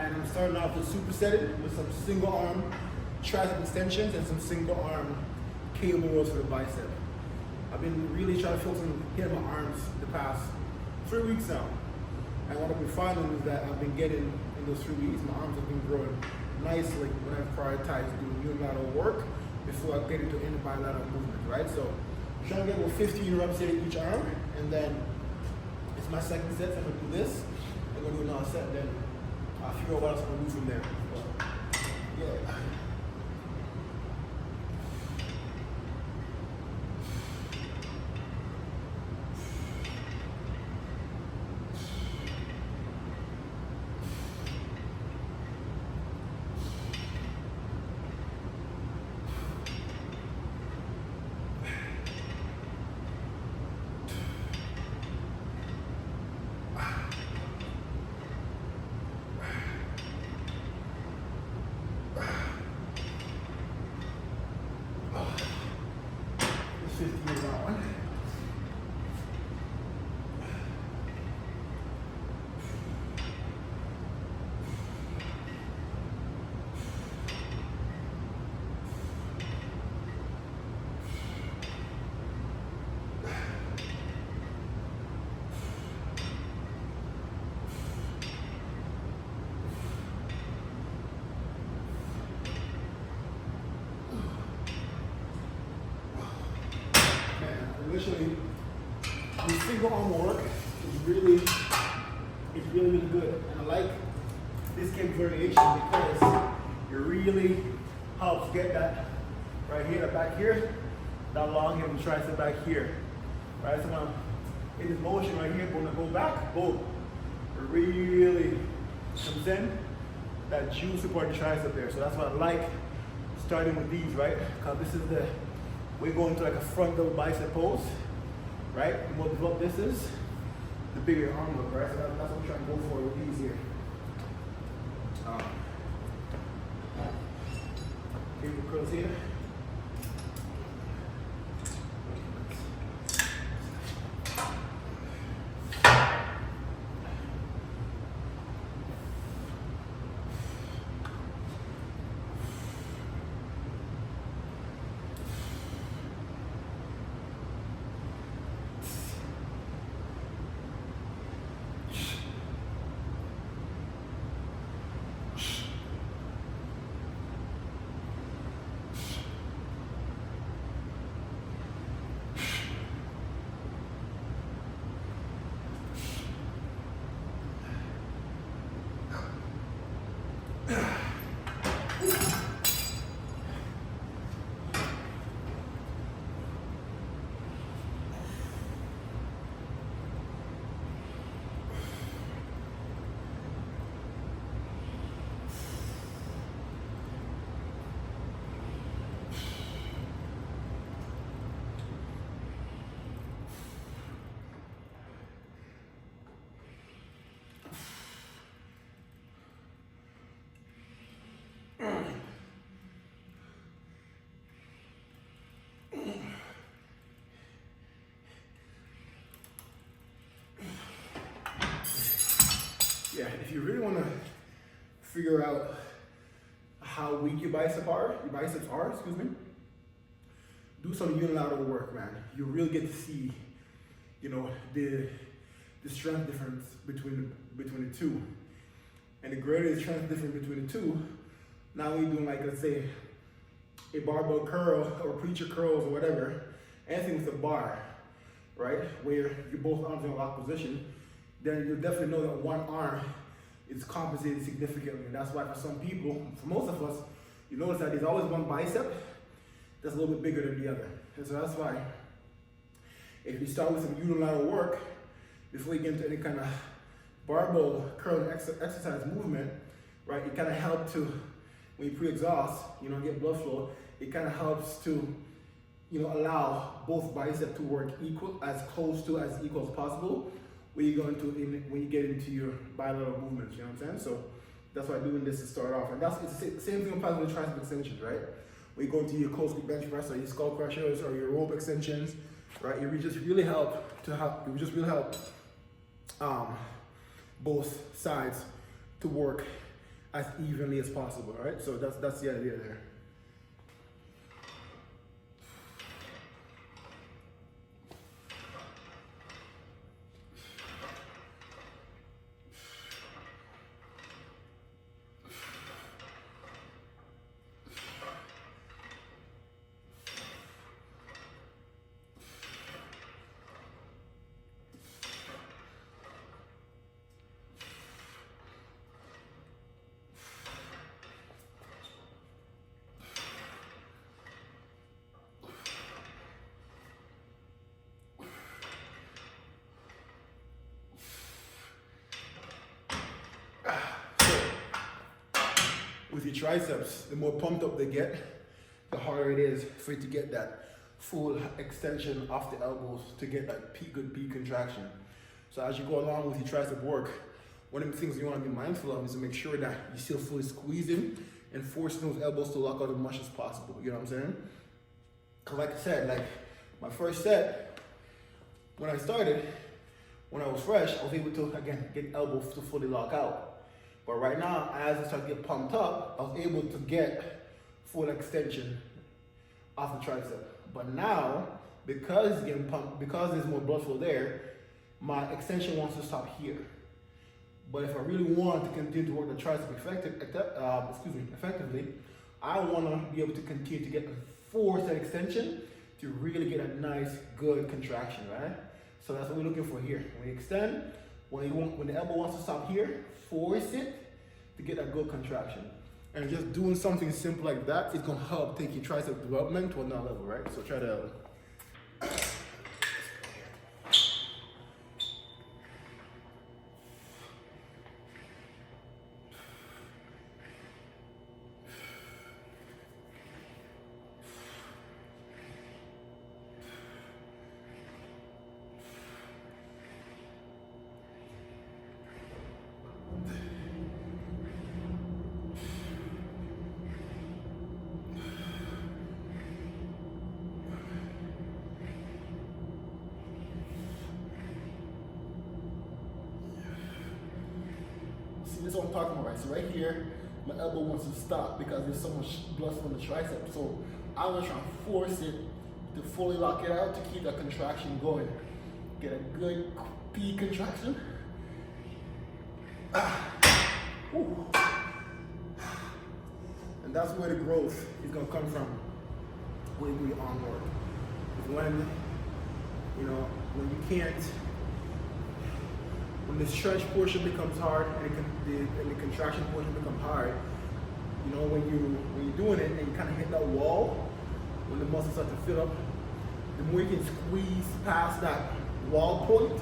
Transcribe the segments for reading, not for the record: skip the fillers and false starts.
And I'm starting off with supersetted with some single arm tricep extensions and some single arm cable rows for the bicep. I've been really trying to focus on hitting my arms the past 3 weeks now. And what I've been finding is that I've been getting, in those 3 weeks, my arms have been growing nicely when I've prioritized doing unilateral work before I get into any bilateral movement, right? So I'm trying to get about 15 reps here each arm, and then it's my second set, so I'm gonna do this. I'm gonna do another set, then I'll figure out what else I'm gonna do from there. But, yeah. Literally, the single arm work is really good. And I like this kick variation because it really helps get that right here, back here, that long hip and tricep back here. Right, so I'm in this motion right here, gonna go back, boom. It really comes in, that juicy part of the tricep there. So that's what I like starting with these, right? Because this is we're going to like a front double bicep pose, right? The more developed this is, the bigger your arm look, right? So that's what we're trying to go for with these here. Cable curls here. Yeah, if you really want to figure out how weak your biceps are, do some unilateral work, man. You really get to see, you know, the strength difference between the two. And the greater the strength difference between the two, now when you're doing, like, let's say a barbell curl or preacher curls or whatever, anything with a bar, right, where your both arms in a locked position, then you'll definitely know that one arm is compensated significantly. And that's why for some people, for most of us, you notice that there's always one bicep that's a little bit bigger than the other. And so that's why if you start with some unilateral work, before you get into any kind of barbell curl exercise movement, right, it kind of helps to, when you pre-exhaust, you know, get blood flow, it kind of helps to, you know, allow both biceps to work as close as possible when you get into your bilateral movements, you know what I'm saying? So that's why I'm doing this to start off. And it's the same thing applies with tricep extensions, right? When you go into your close grip bench press or your skull crushers or your rope extensions, right? It would just really help both sides to work as evenly as possible, right? So that's the idea there. With your triceps, the more pumped up they get, the harder it is for you to get that full extension off the elbows to get that good peak contraction. So as you go along with your tricep work, one of the things you want to be mindful of is to make sure that you're still fully squeezing and forcing those elbows to lock out as much as possible. You know what I'm saying? Because like I said, like my first set, when I started, when I was fresh, I was able to, again, get elbows to fully lock out. But right now, as I start to get pumped up, I was able to get full extension off the tricep. But now, because it's getting pumped, because there's more blood flow there, my extension wants to stop here. But if I really want to continue to work the tricep effectively, I want to be able to continue to get a forced extension to really get a nice, good contraction, right? So that's what we're looking for here. When we extend, when the elbow wants to stop here, force it to get a good contraction. And just doing something simple like that is gonna help take your tricep development to another level, right? So try to this is what I'm talking about, right? So right here, my elbow wants to stop because there's so much blood from the tricep. So I want to try and force it to fully lock it out to keep that contraction going. Get a good peak contraction. Whew. And that's where the growth is going to come from when you do your arm work. Is when, you know, when you can't, when the stretch portion becomes hard and the contraction portion becomes hard, you know, when you're doing it and you kind of hit that wall, when the muscles start to fill up, the more you can squeeze past that wall point,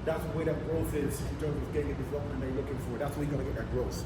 that's where that growth is in terms of getting the development that you're looking for. That's where you're gonna get that growth.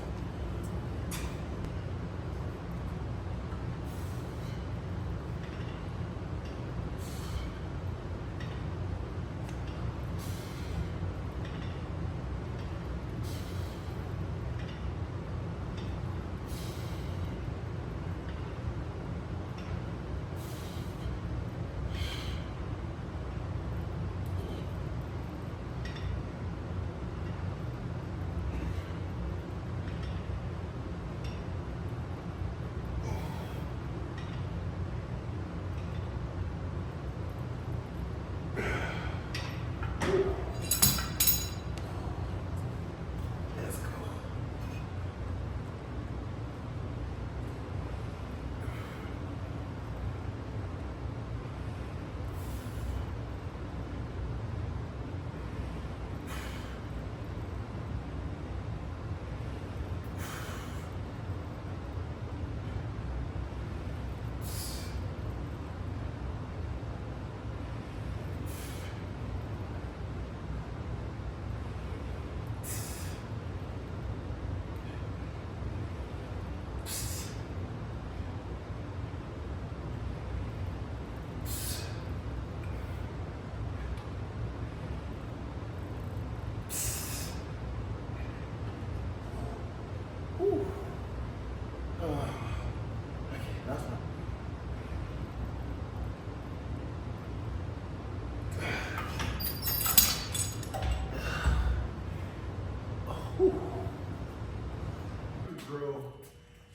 grow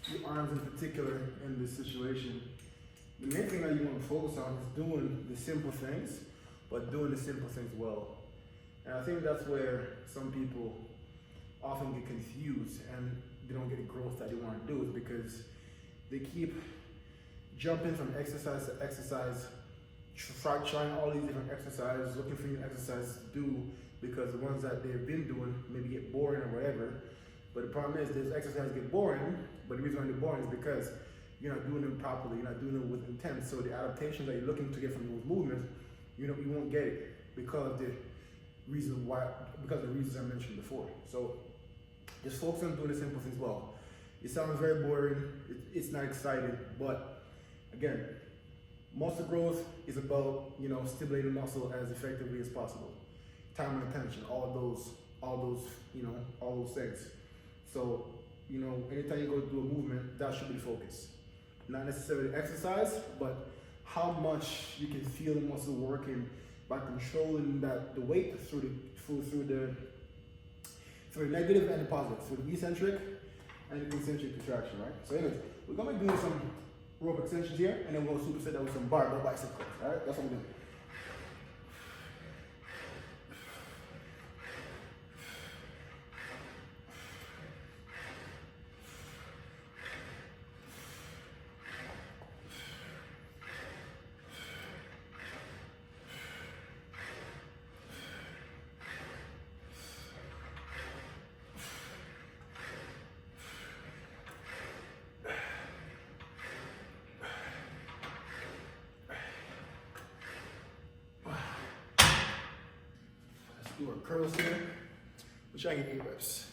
your arms in particular in this situation, the main thing that you want to focus on is doing the simple things, but doing the simple things well. And I think that's where some people often get confused and they don't get the growth that they want to do, is because they keep jumping from exercise to exercise, trying all these different exercises, looking for new exercises to do, because the ones that they've been doing maybe get boring or whatever. But the problem is, those exercises get boring, but the reason why they're boring is because you're not doing them properly, you're not doing them with intent. So the adaptations that you're looking to get from those movements, you won't get it because of the reasons I mentioned before. So just focus on doing the simple things well. It sounds very boring, it's not exciting, but again, muscle growth is about stimulating muscle as effectively as possible. Time and attention, all those things. So anytime you go do a movement, that should be the focus. Not necessarily exercise, but how much you can feel the muscle working by controlling the weight through the negative and the positive, through the eccentric and the concentric contraction, right? So anyways, we're gonna be doing some rope extensions here, and then we'll superset that with some barbell bicep curls, all right? That's what we're doing. Do our curls here. We'll try and get 8 reps.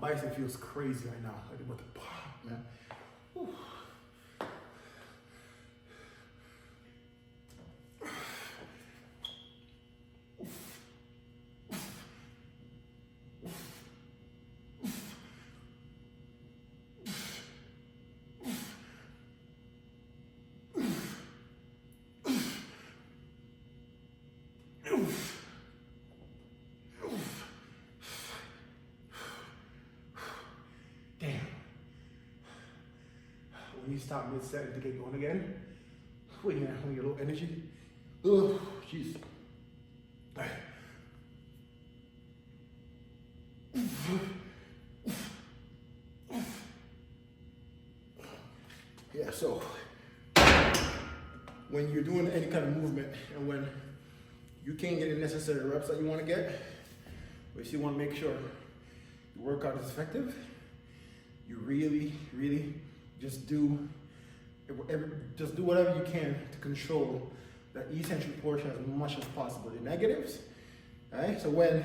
My bicep feels crazy right now. Like about to pop, man. Whew. When you stop mid-set to get going again, when you're low energy, oh, jeez. Yeah, so when you're doing any kind of movement and when you can't get the necessary reps that you want to get, but if you want to make sure your workout is effective, you really just do whatever you can to control the eccentric portion as much as possible. The negatives, all right? So when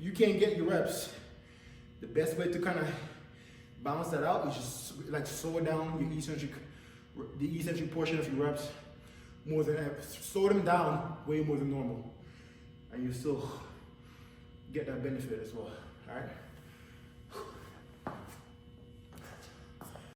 you can't get your reps, the best way to kind of balance that out is just like slow down the eccentric portion of your reps more than ever. Slow them down way more than normal, and you still get that benefit as well, all right?